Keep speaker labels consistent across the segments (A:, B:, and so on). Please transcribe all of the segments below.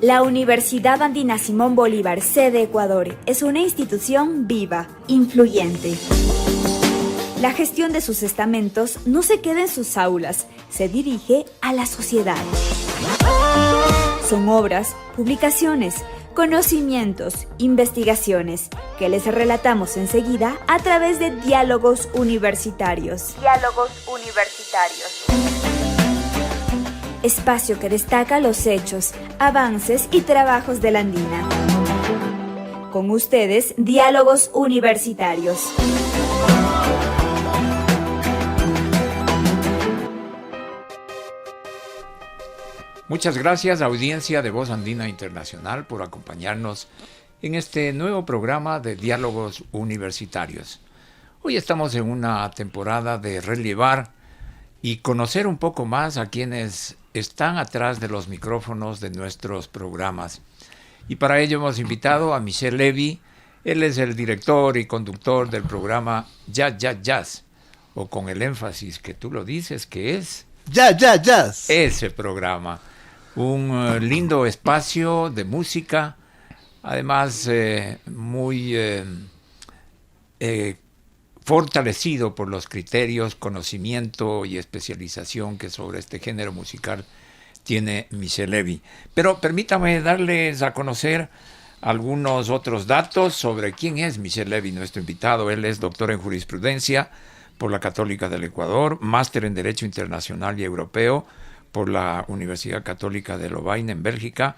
A: La Universidad Andina Simón Bolívar, sede Ecuador, es una institución viva, influyente. La gestión de sus estamentos no se queda en sus aulas, se dirige a la sociedad. Son obras, publicaciones, conocimientos, investigaciones, que les relatamos enseguida a través de Diálogos Universitarios. Diálogos Universitarios. Espacio que destaca los hechos, avances y trabajos de la Andina. Con ustedes, Diálogos Universitarios.
B: Muchas gracias, audiencia de Voz Andina Internacional, por acompañarnos en este nuevo programa de Diálogos Universitarios. Hoy estamos en una temporada de relevar y conocer un poco más a quienes están atrás de los micrófonos de nuestros programas. Y para ello hemos invitado a Michel Levy. Él es el director y conductor del programa Jazz, o con el énfasis que tú lo dices, que es Jazz. Ese programa. Un lindo espacio de música, además muy fortalecido por los criterios, conocimiento y especialización que sobre este género musical tiene Michel Levy. Pero permítame darles a conocer algunos otros datos sobre quién es Michel Levy, nuestro invitado. Él es doctor en jurisprudencia por la Católica del Ecuador, máster en Derecho Internacional y Europeo por la Universidad Católica de Lovaina en Bélgica,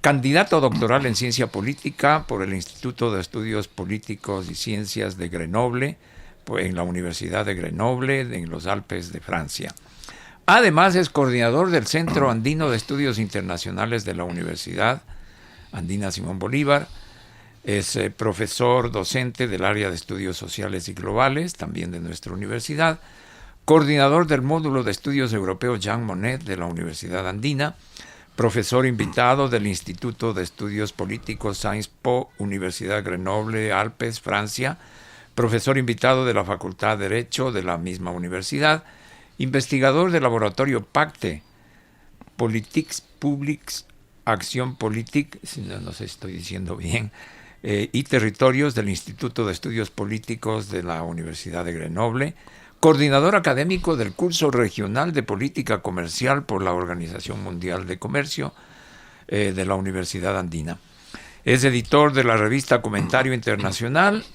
B: candidato doctoral en Ciencia Política por el Instituto de Estudios Políticos y Ciencias de Grenoble, en la Universidad de Grenoble, en los Alpes de Francia. Además, es coordinador del Centro Andino de Estudios Internacionales de la Universidad Andina Simón Bolívar. Es profesor docente del área de Estudios Sociales y Globales, también de nuestra universidad. Coordinador del módulo de estudios europeos Jean Monnet de la Universidad Andina, profesor invitado del Instituto de Estudios Políticos Sciences Po, Universidad Grenoble, Alpes, Francia, profesor invitado de la Facultad de Derecho de la misma universidad, investigador del laboratorio PACTE, Politics Publics, Acción Politique, si no sé si estoy diciendo bien, y Territorios del Instituto de Estudios Políticos de la Universidad de Grenoble, coordinador académico del curso regional de política comercial por la Organización Mundial de Comercio de la Universidad Andina. Es editor de la revista Comentario Internacional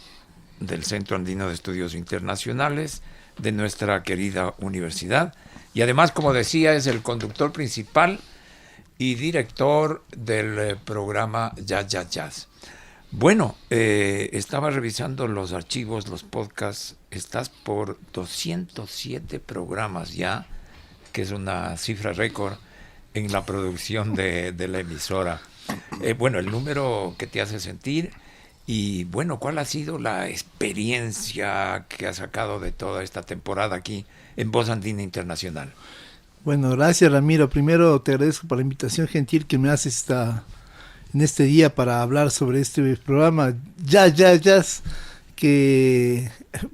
B: del Centro Andino de Estudios Internacionales de nuestra querida universidad. Y además, como decía, es el conductor principal y director del programa Jazz. Bueno, estaba revisando los archivos, los podcasts. Estás por 207 programas ya, que es una cifra récord en la producción de la emisora. Bueno, el número que te hace sentir y, bueno, ¿cuál ha sido la experiencia que has sacado de toda esta temporada aquí en Voz Andina Internacional?
C: Bueno, gracias, Ramiro. Primero te agradezco por la invitación gentil que me haces en este día para hablar sobre este programa Jazz, que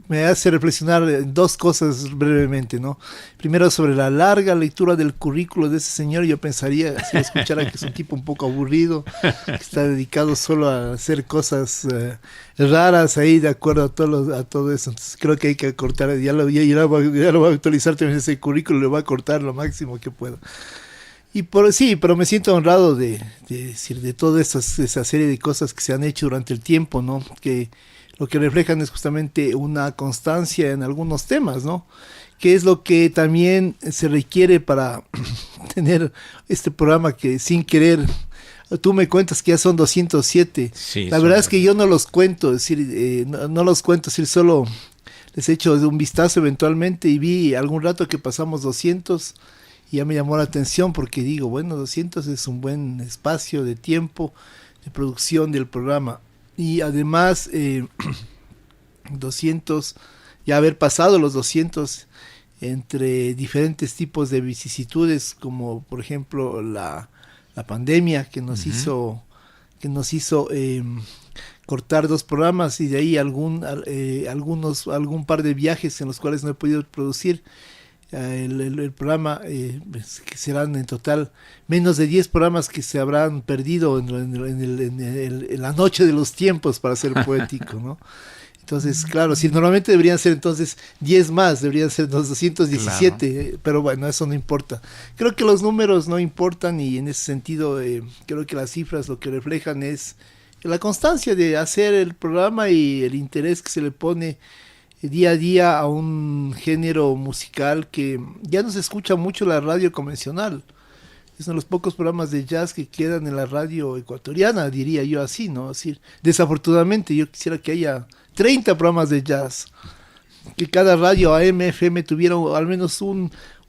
C: me hace reflexionar en dos cosas brevemente, ¿no? Primero, sobre la larga lectura del currículo de ese señor. Yo pensaría, si escuchara, que es un tipo un poco aburrido, que está dedicado solo a hacer cosas raras ahí, de acuerdo a todo eso. Entonces creo que hay que cortar, ya lo voy a actualizar también ese currículo, le voy a cortar lo máximo que puedo. Pero me siento honrado de decir de toda esa serie de cosas que se han hecho durante el tiempo, ¿no? Que lo que reflejan es justamente una constancia en algunos temas, ¿no? Que es lo que también se requiere para tener este programa que sin querer, tú me cuentas que ya son 207.
B: Sí,
C: la verdad es que yo no los cuento, es decir, no los cuento, es decir, solo les he hecho un vistazo eventualmente y vi algún rato que pasamos 200 y ya me llamó la atención porque digo, bueno, 200 es un buen espacio de tiempo de producción del programa. Y además 200, ya haber pasado los 200 entre diferentes tipos de vicisitudes, como por ejemplo la pandemia que nos hizo cortar 2 programas, y de ahí algún par de viajes en los cuales no he podido producir. el programa, que serán en total menos de 10 programas que se habrán perdido en la noche de los tiempos, para ser poético, ¿no? Entonces, claro, si normalmente deberían ser entonces 10 más, deberían ser 217, claro. Pero bueno, eso no importa. Creo que los números no importan, y en ese sentido creo que las cifras lo que reflejan es la constancia de hacer el programa y el interés que se le pone día a día a un género musical que ya no se escucha mucho en la radio convencional. Es uno de los pocos programas de jazz que quedan en la radio ecuatoriana, diría yo así, ¿no? Es decir, desafortunadamente yo quisiera que haya 30 programas de jazz, que cada radio AM, FM tuviera al menos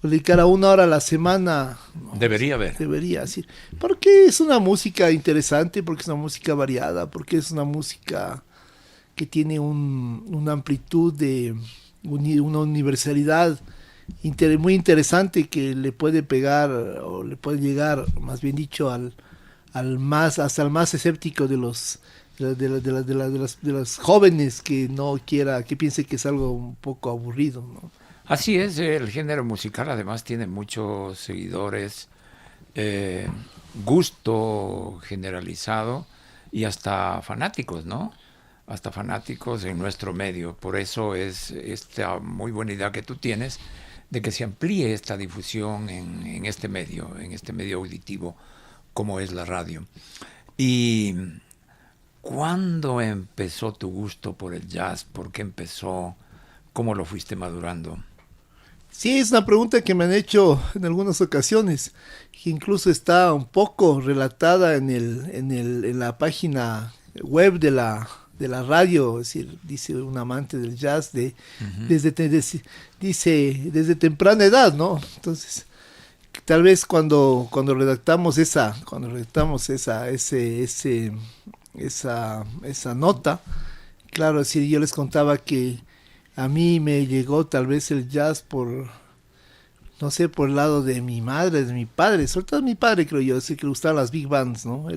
C: dedicara 1 hora a la semana. No,
B: debería haber.
C: Debería, decir, porque es una música interesante, porque es una música variada, porque es una música que tiene una amplitud una universalidad muy interesante, que le puede pegar, o le puede llegar, más bien dicho, hasta el más escéptico de los jóvenes que que piense que es algo un poco aburrido, ¿no?
B: Así es, el género musical además tiene muchos seguidores, gusto generalizado y hasta fanáticos, ¿no? Hasta fanáticos en nuestro medio. Por eso es esta muy buena idea que tú tienes de que se amplíe esta difusión en este medio auditivo como es la radio. ¿Y cuándo empezó tu gusto por el jazz? ¿Por qué empezó? ¿Cómo lo fuiste madurando?
C: Sí, es una pregunta que me han hecho en algunas ocasiones, que incluso está un poco relatada en la página web de la radio. Es decir, dice un amante del jazz desde temprana edad, ¿no? Entonces, tal vez cuando redactamos esa nota, claro, es decir, yo les contaba que a mí me llegó tal vez el jazz por el lado de mi madre, de mi padre, sobre todo mi padre, creo yo, sí, que le gustaban las big bands, ¿no?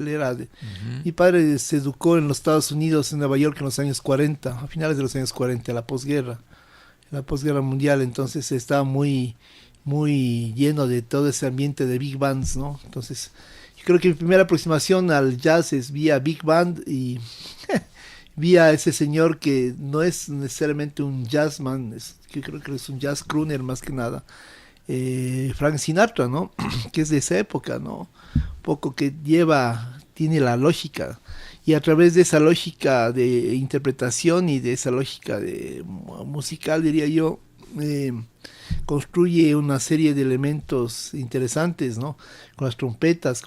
C: Mi padre se educó en los Estados Unidos, en Nueva York, en los años 40, a finales de los años 40, en la posguerra mundial. Entonces estaba muy, muy lleno de todo ese ambiente de big bands, ¿no? Entonces, yo creo que mi primera aproximación al jazz es vía big band, y vía ese señor que no es necesariamente un jazzman, yo creo que es un jazz crooner más que nada, Frank Sinatra, ¿no? Que es de esa época, ¿no? Poco que tiene la lógica, y a través de esa lógica de interpretación y de esa lógica musical, diría yo, construye una serie de elementos interesantes, ¿no? Con las trompetas,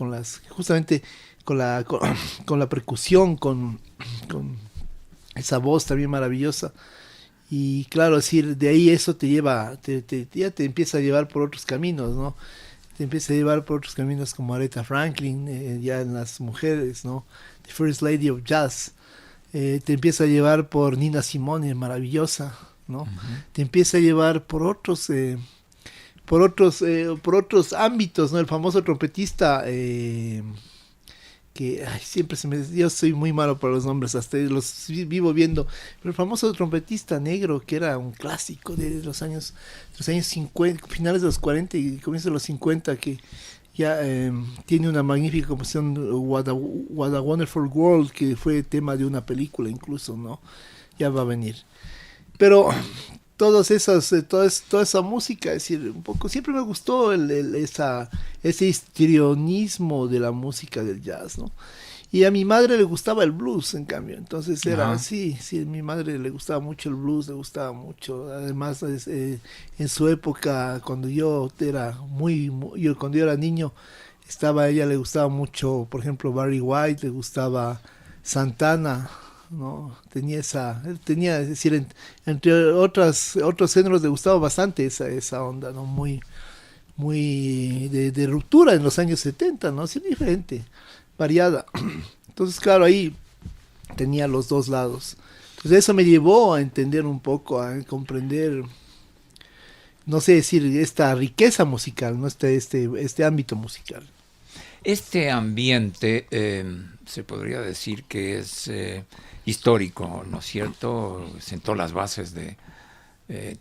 C: justamente con la percusión, con esa voz también maravillosa. Y claro, es decir, de ahí eso te lleva, ya te empieza a llevar por otros caminos, ¿no? Te empieza a llevar por otros caminos como Aretha Franklin, ya en las mujeres, ¿no? The First Lady of Jazz. Te empieza a llevar por Nina Simone, maravillosa, ¿no? Uh-huh. Te empieza a llevar por otros ámbitos, ¿no? El famoso trompetista, que yo soy muy malo para los nombres, hasta los vivo viendo, pero el famoso trompetista negro, que era un clásico de los años 50, finales de los 40 y comienzos de los 50, que ya tiene una magnífica composición, What a Wonderful World, que fue tema de una película incluso, ¿no? Ya va a venir. Pero toda esa música, es decir, un poco, siempre me gustó ese histrionismo de la música del jazz, ¿no? Y a mi madre le gustaba el blues, en cambio, entonces era así, sí, a mi madre le gustaba mucho el blues, le gustaba mucho, además en su época, cuando yo era niño, a ella le gustaba mucho, por ejemplo, Barry White, le gustaba Santana, ¿no? Es decir, entre otros géneros le gustaba bastante esa onda, ¿no? Muy, muy de ruptura en los años 70, ¿no? Sí, diferente, variada. Entonces, claro, ahí tenía los dos lados. Entonces eso me llevó a entender un poco, a comprender, no sé decir, esta riqueza musical, ¿no? Este ámbito musical.
B: Este ambiente se podría decir que es histórico, ¿no es cierto? Sentó las bases de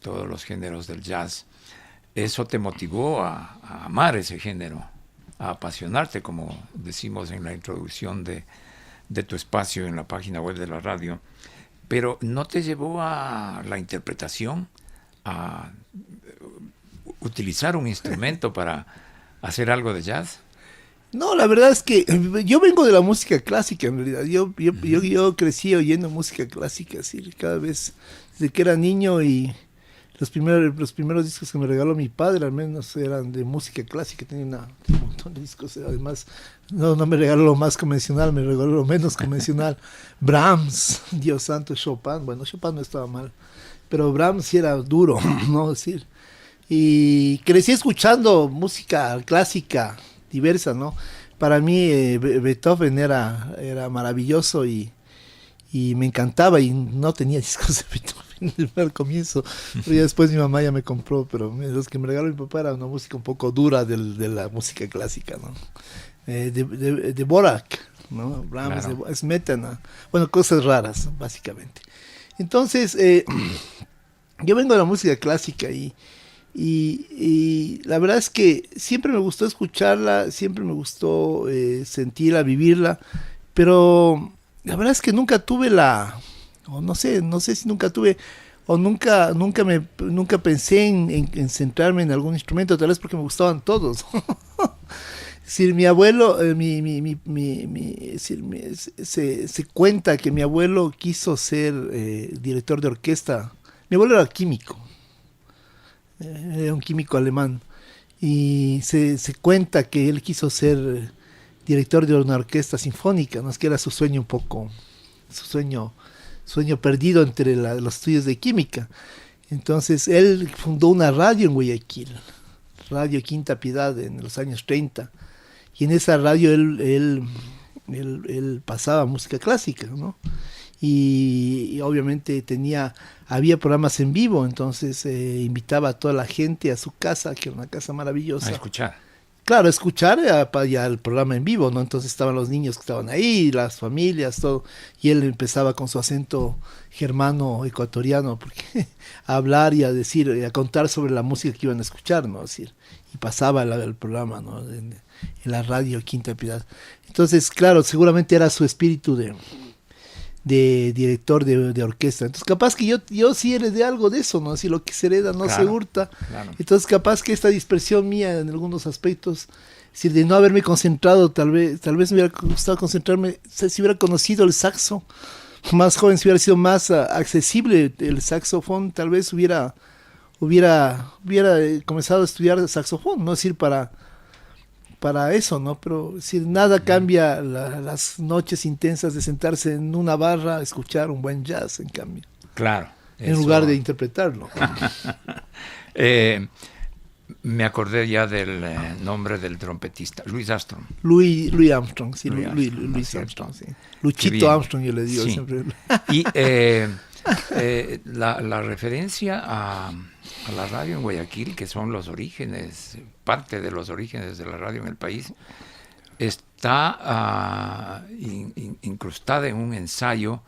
B: todos los géneros del jazz. eso te motivó a amar ese género, a apasionarte, como decimos en la introducción de tu espacio en la página web de la radio, pero ¿no te llevó a la interpretación, a utilizar un instrumento para hacer algo de jazz?
C: No, la verdad es que yo vengo de la música clásica, en realidad. Yo crecí oyendo música clásica, así, cada vez desde que era niño, y los primeros discos que me regaló mi padre, al menos, eran de música clásica. Tenía un montón de discos, además, no me regaló lo más convencional, me regaló lo menos convencional. Brahms, Dios santo, Chopin. Bueno, Chopin no estaba mal, pero Brahms sí era duro, ¿no? Es decir, y crecí escuchando música clásica diversa, ¿no? Para mí Beethoven era maravilloso, y me encantaba, y no tenía discos de Beethoven al comienzo, pero ya después mi mamá ya me compró, pero los que me regaló mi papá era una música un poco dura de la música clásica, ¿no? De Dvorak, ¿no? Brahms,
B: Claro.
C: Smetana, bueno, cosas raras, básicamente. Entonces, yo vengo de la música clásica, y la verdad es que siempre me gustó escucharla, siempre me gustó sentirla, vivirla, pero la verdad es que nunca tuve no sé si nunca tuve, o nunca pensé en centrarme en algún instrumento, tal vez porque me gustaban todos. Es decir, mi abuelo, se cuenta que mi abuelo quiso ser director de orquesta. Mi abuelo era químico. Era un químico alemán, y se cuenta que él quiso ser director de una orquesta sinfónica, ¿no? Es que era su sueño un poco, su sueño perdido entre los estudios de química. Entonces él fundó una radio en Guayaquil, Radio Quinta Piedad, en los años 30, y en esa radio él pasaba música clásica, ¿no? Y obviamente había programas en vivo, entonces invitaba a toda la gente a su casa, que era una casa maravillosa.
B: A escuchar.
C: Claro, escuchar ya el programa en vivo, ¿no? Entonces estaban los niños que estaban ahí, las familias, todo, y él empezaba con su acento germano ecuatoriano, porque a hablar y a decir, a contar sobre la música que iban a escuchar, ¿no? Es decir, y pasaba el programa, ¿no? En la radio Quinta Piedad. Entonces, claro, seguramente era su espíritu de director de orquesta. Entonces capaz que yo sí heredé algo de eso, ¿no? Así lo que se hereda no se hurta.
B: Claro.
C: Entonces capaz que esta dispersión mía en algunos aspectos, es decir, de no haberme concentrado, tal vez me hubiera gustado concentrarme, si hubiera conocido el saxo más joven, si hubiera sido más accesible el saxofón, tal vez hubiera comenzado a estudiar saxofón, no es decir, para eso, ¿no? Pero si nada cambia las noches intensas de sentarse en una barra a escuchar un buen jazz, en cambio.
B: Claro.
C: En lugar de interpretarlo.
B: Me acordé ya del nombre del trompetista, Louis Armstrong.
C: Louis Armstrong, sí,
B: Louis
C: Louis
B: Armstrong,
C: Armstrong, sí. Luchito Armstrong, yo le digo
B: Sí.
C: siempre.
B: Y la referencia a la radio en Guayaquil, que son los orígenes, parte de los orígenes de la radio en el país, está incrustada en un ensayo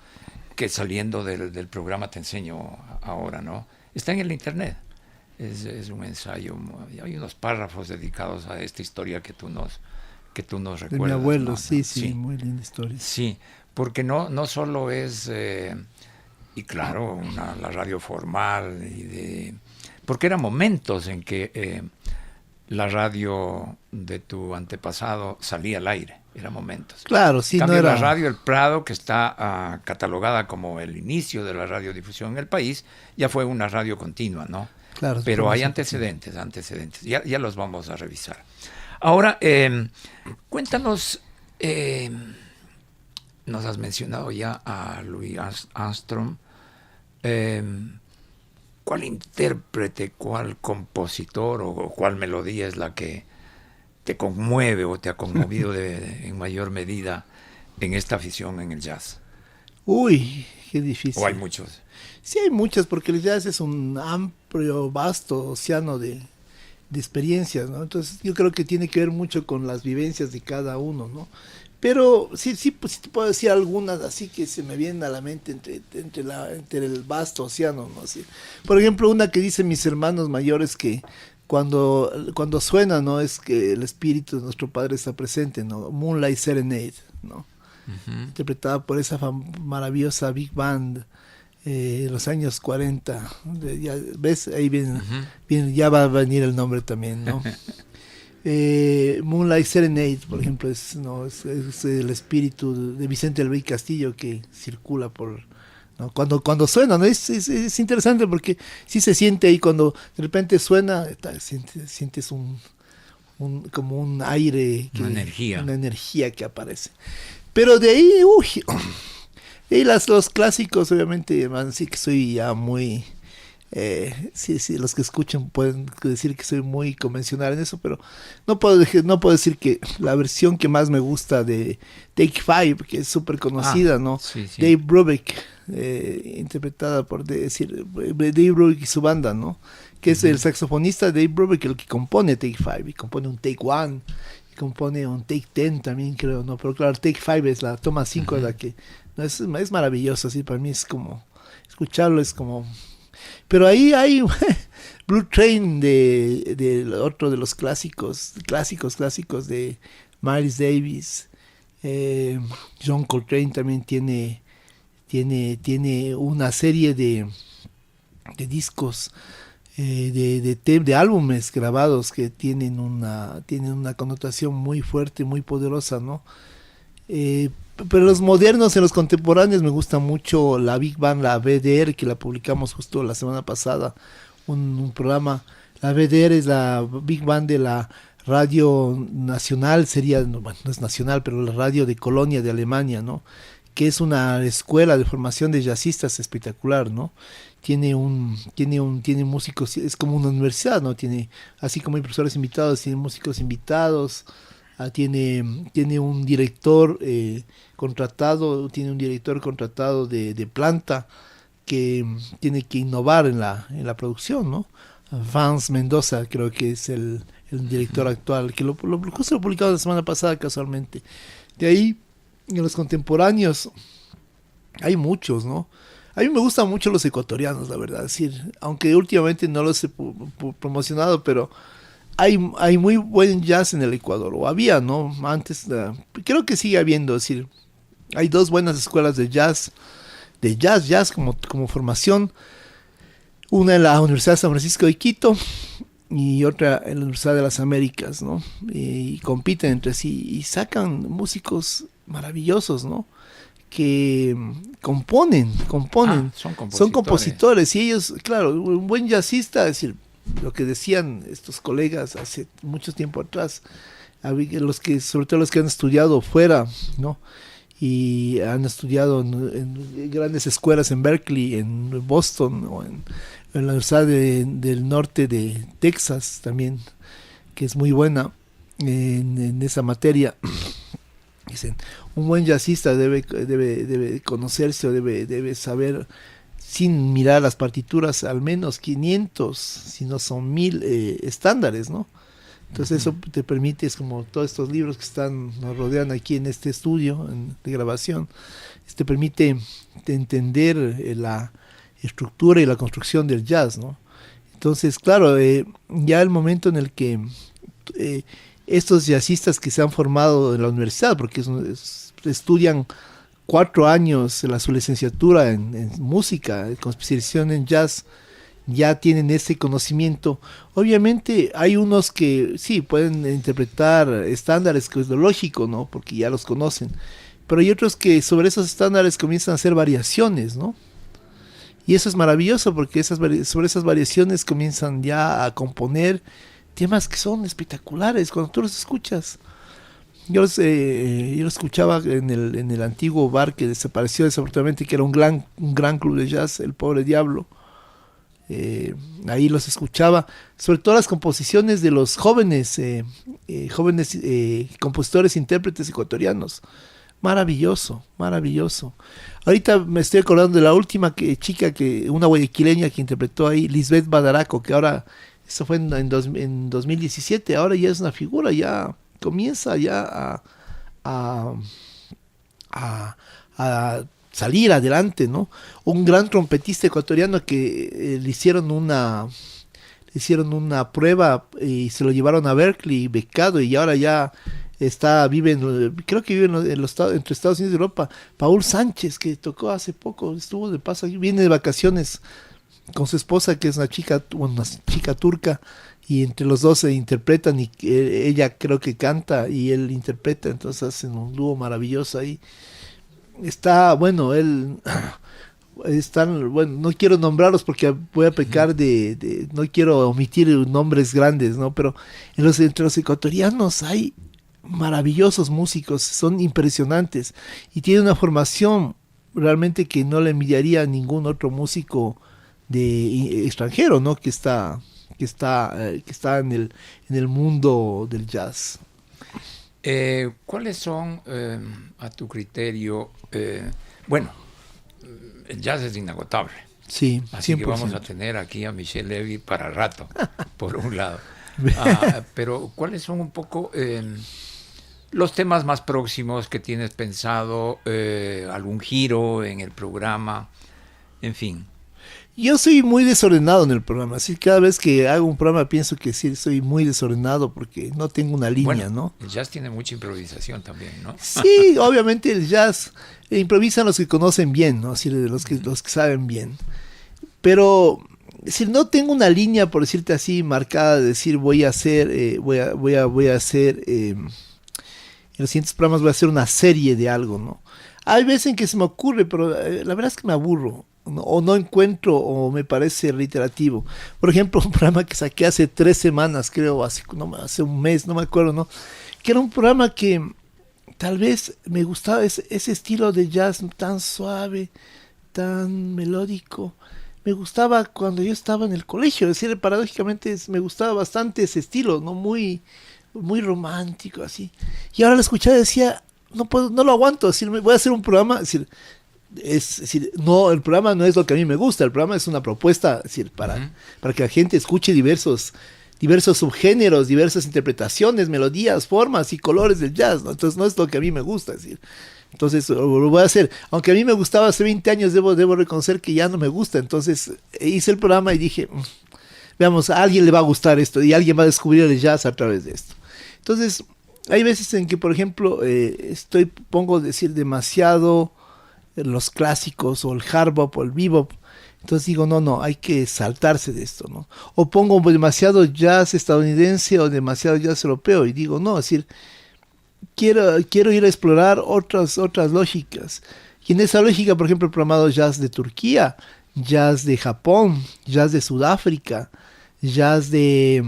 B: que, saliendo del programa Te Enseño Ahora, ¿no? Está en el internet. Es un ensayo, hay unos párrafos dedicados a esta historia que tú nos recuerdas.
C: De mi abuelo,
B: ¿no?
C: sí, muy linda historia.
B: Sí, porque no solo es, y claro, la radio formal, porque eran momentos en que la radio de tu antepasado salía al aire, eran momentos.
C: Claro, sí,
B: En cambio,
C: no era...
B: la radio El Prado, que está catalogada como el inicio de la radiodifusión en el país, ya fue una radio continua, ¿no?
C: Claro,
B: Pero hay antecedentes, ya los vamos a revisar. Ahora, cuéntanos, nos has mencionado ya a Louis Armstrong, ¿cuál intérprete, cuál compositor o cuál melodía es la que te conmueve o te ha conmovido en mayor medida en esta afición en el jazz?
C: Uy, qué difícil.
B: ¿O hay muchos?
C: Sí, hay muchas, porque el jazz es un amplio, vasto océano de experiencias, ¿no? Entonces yo creo que tiene que ver mucho con las vivencias de cada uno, ¿no? Pero sí, pues sí te puedo decir algunas así que se me vienen a la mente entre el vasto océano, ¿no? Así, por ejemplo, una que dicen mis hermanos mayores, que cuando suena, ¿no? Es que el espíritu de nuestro Padre está presente, ¿no? Moonlight Serenade, ¿no? Interpretada por esa maravillosa Big Band los años 40. Ya, ¿ves? Ahí viene, ya va a venir el nombre también, ¿no? Moonlight Serenade, por ejemplo, es el espíritu de Vicente del Rey Castillo que circula por, ¿no? Cuando suena, ¿no? Es interesante porque sí se siente ahí cuando de repente suena, sientes como un aire, una energía que aparece. Pero de ahí, los clásicos, obviamente, sí que soy ya muy... sí, los que escuchan pueden decir que soy muy convencional en eso, pero no puedo decir que la versión que más me gusta de Take Five, que es súper conocida, ¿no?
B: Sí.
C: Dave Brubeck, interpretada por Dave Brubeck y su banda, ¿no? Que es el saxofonista Dave Brubeck el que compone Take Five, y compone un Take One, y compone un Take 10 también, creo, ¿no? Pero claro, Take Five es la toma 5, la que no, es maravilloso, así para mí es como escucharlo, es como... Pero ahí hay Blue Train de otro de los clásicos de Miles Davis. John Coltrane también tiene una serie de discos, de álbumes grabados que tienen una connotación muy fuerte, muy poderosa, ¿no? Pero los modernos, en los contemporáneos, me gusta mucho la Big Band, la BDR, que la publicamos justo la semana pasada, un programa. La BDR es la Big Band de la Radio Nacional, no es nacional, pero la radio de Colonia de Alemania, ¿no? Que es una escuela de formación de jazzistas espectacular, ¿no? Tiene músicos, es como una universidad, ¿no? Así como hay profesores invitados, tiene músicos invitados. Tiene un director contratado de planta que tiene que innovar en la producción, ¿no? Vance Mendoza creo que es el director actual, que justo lo publicado la semana pasada casualmente. De ahí, en los contemporáneos, hay muchos, ¿no? A mí me gustan mucho los ecuatorianos, la verdad, es decir, aunque últimamente no los he promocionado, pero... Hay muy buen jazz en el Ecuador, o había, ¿no? Antes, creo que sigue habiendo, es decir, hay dos buenas escuelas de jazz como formación, una en la Universidad de San Francisco de Quito y otra en la Universidad de las Américas, ¿no? Y compiten entre sí y sacan músicos maravillosos, ¿no? Que componen, son compositores y ellos, claro, un buen jazzista, es decir, lo que decían estos colegas hace mucho tiempo atrás, sobre todo los que han estudiado fuera, ¿no? Y han estudiado en grandes escuelas en Berkeley, en Boston, o en la Universidad del Norte de Texas también, que es muy buena en esa materia. Dicen, un buen jazzista debe conocerse o debe saber, sin mirar las partituras, al menos 500, si no son 1000 estándares, ¿no? Entonces eso te permite, es como todos estos libros que nos rodean aquí en este estudio de grabación, te permite entender la estructura y la construcción del jazz, ¿no? Entonces, claro, ya el momento en el que estos jazzistas que se han formado en la universidad, porque estudian 4 años su licenciatura en música, con especialización en jazz, ya tienen ese conocimiento. Obviamente hay unos que sí pueden interpretar estándares, que es lo lógico, ¿no? Porque ya los conocen. Pero hay otros que sobre esos estándares comienzan a hacer variaciones, ¿no? Y eso es maravilloso porque sobre esas variaciones comienzan ya a componer temas que son espectaculares cuando tú los escuchas. Yo lo escuchaba en el antiguo bar que desapareció desafortunadamente, que era un gran club de jazz, el Pobre Diablo. Ahí los escuchaba, sobre todo las composiciones de los jóvenes compositores, intérpretes ecuatorianos. Maravilloso. Ahorita me estoy acordando de la última chica, una guayaquileña que interpretó ahí, Lisbeth Badaraco, que ahora, eso fue en 2017, ahora ya es una figura, ya comienza ya a salir adelante, ¿no? Un gran trompetista ecuatoriano que le hicieron hicieron una prueba y se lo llevaron a Berkeley becado, y ahora ya creo que vive en los Estados, entre Estados Unidos y Europa. Paul Sánchez, que tocó hace poco, estuvo de paso aquí, viene de vacaciones con su esposa, que es una chica turca, y entre los dos se interpretan, y ella creo que canta y él interpreta, entonces hacen un dúo maravilloso ahí. Está, bueno, bueno, no quiero nombrarlos porque voy a pecar no quiero omitir nombres grandes, ¿no? Pero entre los ecuatorianos hay maravillosos músicos, son impresionantes y tienen una formación realmente que no le envidiaría a ningún otro músico extranjero, ¿no? Que está en el mundo del jazz.
B: ¿Cuáles son, a tu criterio, bueno, el jazz es inagotable?
C: Sí,
B: así
C: 100%.
B: Que vamos a tener aquí a Michel Levy para rato, por un lado. Pero ¿cuáles son un poco los temas más próximos que tienes pensado? ¿Algún giro en el programa? En fin.
C: Yo soy muy desordenado en el programa, así cada vez que hago un programa pienso que sí, soy muy desordenado porque no tengo una línea,
B: bueno,
C: ¿no?
B: El jazz tiene mucha improvisación también, ¿no?
C: Sí, obviamente el jazz improvisan los que conocen bien, ¿no? Así, los que saben bien. Pero si no tengo una línea, por decirte así, marcada, de decir voy a hacer, en los siguientes programas voy a hacer una serie de algo, ¿no? Hay veces en que se me ocurre, pero la verdad es que me aburro, ¿no? O no encuentro, o me parece reiterativo. Por ejemplo, un programa que saqué hace 3 semanas, creo, hace un mes, no me acuerdo, ¿no? Que era un programa que tal vez me gustaba ese estilo de jazz tan suave, tan melódico. Me gustaba cuando yo estaba en el colegio, es decir, paradójicamente me gustaba bastante ese estilo, ¿no? Muy, muy romántico, así. Y ahora lo escuchaba y decía, no lo aguanto, es decir, voy a hacer un programa, es decir, no, el programa no es lo que a mí me gusta, el programa es una propuesta, es decir, para que la gente escuche diversos subgéneros, diversas interpretaciones, melodías, formas y colores del jazz, ¿no? Entonces no es lo que a mí me gusta, es decir. Entonces lo voy a hacer, aunque a mí me gustaba hace 20 años, debo reconocer que ya no me gusta. Entonces hice el programa y dije, veamos, a alguien le va a gustar esto y alguien va a descubrir el jazz a través de esto. Entonces hay veces en que, por ejemplo, pongo decir demasiado los clásicos, o el hard bop o el bebop. Entonces digo, no, hay que saltarse de esto, ¿no? O pongo demasiado jazz estadounidense o demasiado jazz europeo y digo, no, es decir, quiero ir a explorar otras lógicas. Y en esa lógica, por ejemplo, he programado jazz de Turquía, jazz de Japón, jazz de Sudáfrica, jazz de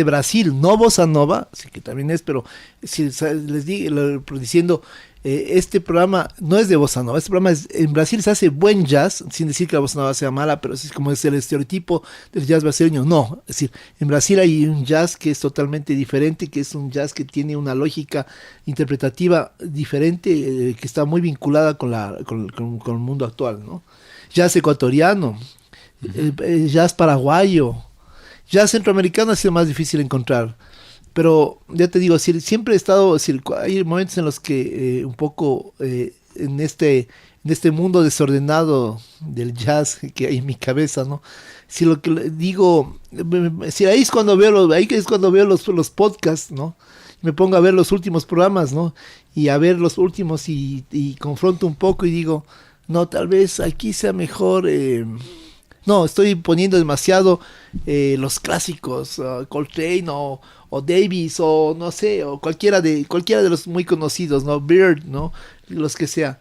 C: Brasil, no bossa nova, sí que también es, pero si les digo, diciendo, este programa no es de bossa nova, este programa en Brasil se hace buen jazz, sin decir que la bossa nova sea mala, pero es como es el estereotipo del jazz brasileño, no, es decir, en Brasil hay un jazz que es totalmente diferente, que es un jazz que tiene una lógica interpretativa diferente, que está muy vinculada con el mundo actual, ¿no? Jazz ecuatoriano, jazz paraguayo, jazz centroamericano ha sido más difícil encontrar. Pero ya te digo, siempre he estado, hay momentos en los que un poco en este mundo desordenado del jazz que hay en mi cabeza, ¿no? Si lo que digo, ahí es cuando veo los podcasts, ¿no? Me pongo a ver los últimos programas, ¿no? Y a ver los últimos y confronto un poco y digo, no, tal vez aquí sea mejor. No, estoy poniendo demasiado los clásicos, Coltrane o Davis, o no sé, o cualquiera de los muy conocidos, ¿no? Byrd, ¿no? Los que sea.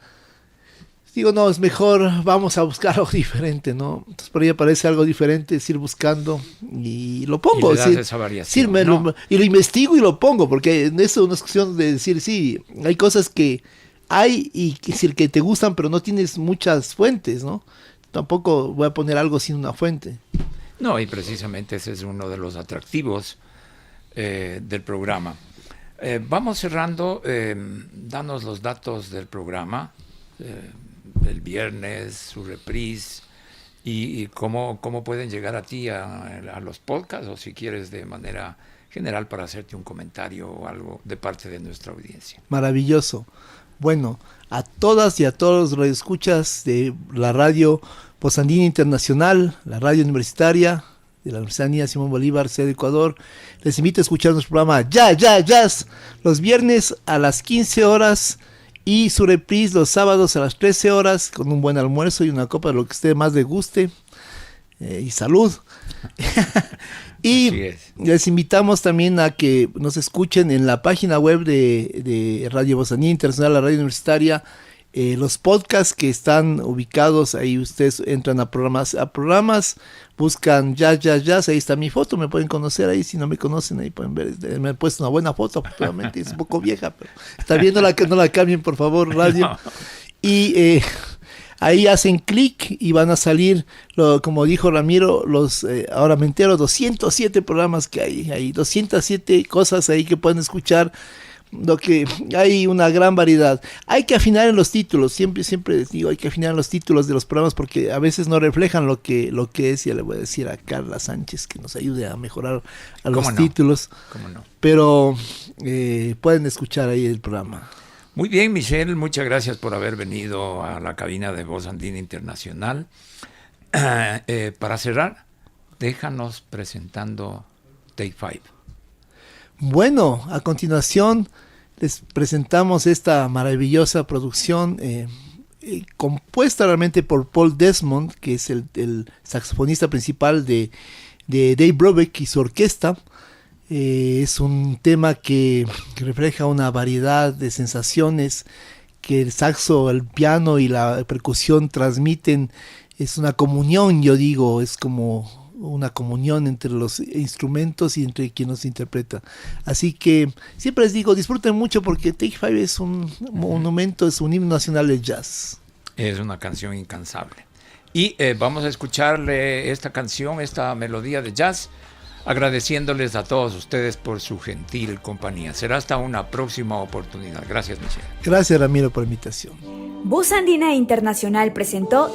C: Digo, no, es mejor, vamos a buscar algo diferente, ¿no? Entonces por ahí aparece algo diferente, es ir buscando y lo pongo.
B: Y le das esa variación, ¿no?
C: Y lo investigo y lo pongo, porque en eso no es cuestión de decir, sí, hay cosas que hay y que te gustan, pero no tienes muchas fuentes, ¿no? Tampoco voy a poner algo sin una fuente.
B: No, y precisamente ese es uno de los atractivos del programa. Vamos cerrando, danos los datos del programa, el viernes, su reprise, y cómo pueden llegar a ti, a los podcasts, o si quieres de manera general para hacerte un comentario o algo de parte de nuestra audiencia.
C: Maravilloso. Bueno, a todas y a todos los radioescuchas de la radio Voz Andina Internacional, la radio universitaria de la Universidad Andina Simón Bolívar, sede Ecuador. Les invito a escuchar nuestro programa Jazz, los viernes a las 15 horas y su reprise los sábados a las 13 horas con un buen almuerzo y una copa de lo que a usted más le guste. Y salud. Y les invitamos también a que nos escuchen en la página web de Radio Voz Andina Internacional, la radio universitaria, los podcasts que están ubicados ahí. Ustedes entran a programas, buscan Jazz, ahí está mi foto, me pueden conocer ahí. Si no me conocen, ahí pueden ver, me he puesto una buena foto, afortunadamente es un poco vieja, pero está bien, no la cambien por favor, radio. No. Y ahí hacen clic y van a salir, como dijo Ramiro, ahora me entero, 207 programas que hay 207 cosas ahí que pueden escuchar, lo que hay una gran variedad. Hay que afinar en los títulos, siempre les digo, hay que afinar en los títulos de los programas porque a veces no reflejan lo que es. Ya le voy a decir a Carla Sánchez que nos ayude a mejorar a los títulos. ¿Cómo no? Pero pueden escuchar ahí el programa.
B: Muy bien, Michelle, muchas gracias por haber venido a la cabina de Voz Andina Internacional. Para cerrar, déjanos presentando Take 5.
C: Bueno, a continuación les presentamos esta maravillosa producción compuesta realmente por Paul Desmond, que es el saxofonista principal de Dave Brubeck y su orquesta. Es un tema que refleja una variedad de sensaciones que el saxo, el piano y la percusión transmiten. Es una comunión, yo digo, es como una comunión entre los instrumentos y entre quien los interpreta. Así que siempre les digo, disfruten mucho porque Take 5 es un monumento, es un himno nacional del jazz.
B: Es una canción incansable. Y vamos a escucharle esta canción, esta melodía de jazz, agradeciéndoles a todos ustedes por su gentil compañía. Será hasta una próxima oportunidad. Gracias, Michelle.
C: Gracias, Ramiro, por la invitación.
A: Voz Andina Internacional presentó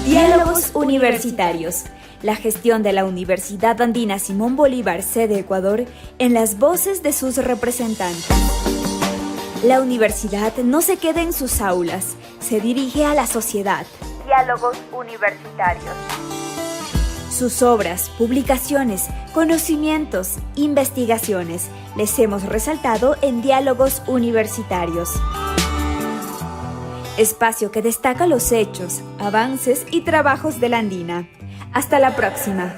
A: Diálogos Universitarios, la gestión de la Universidad Andina Simón Bolívar, sede Ecuador, en las voces de sus representantes. La universidad no se queda en sus aulas, se dirige a la sociedad. Diálogos Universitarios. Sus obras, publicaciones, conocimientos, investigaciones, les hemos resaltado en Diálogos Universitarios. Espacio que destaca los hechos, avances y trabajos de la Andina. Hasta la próxima.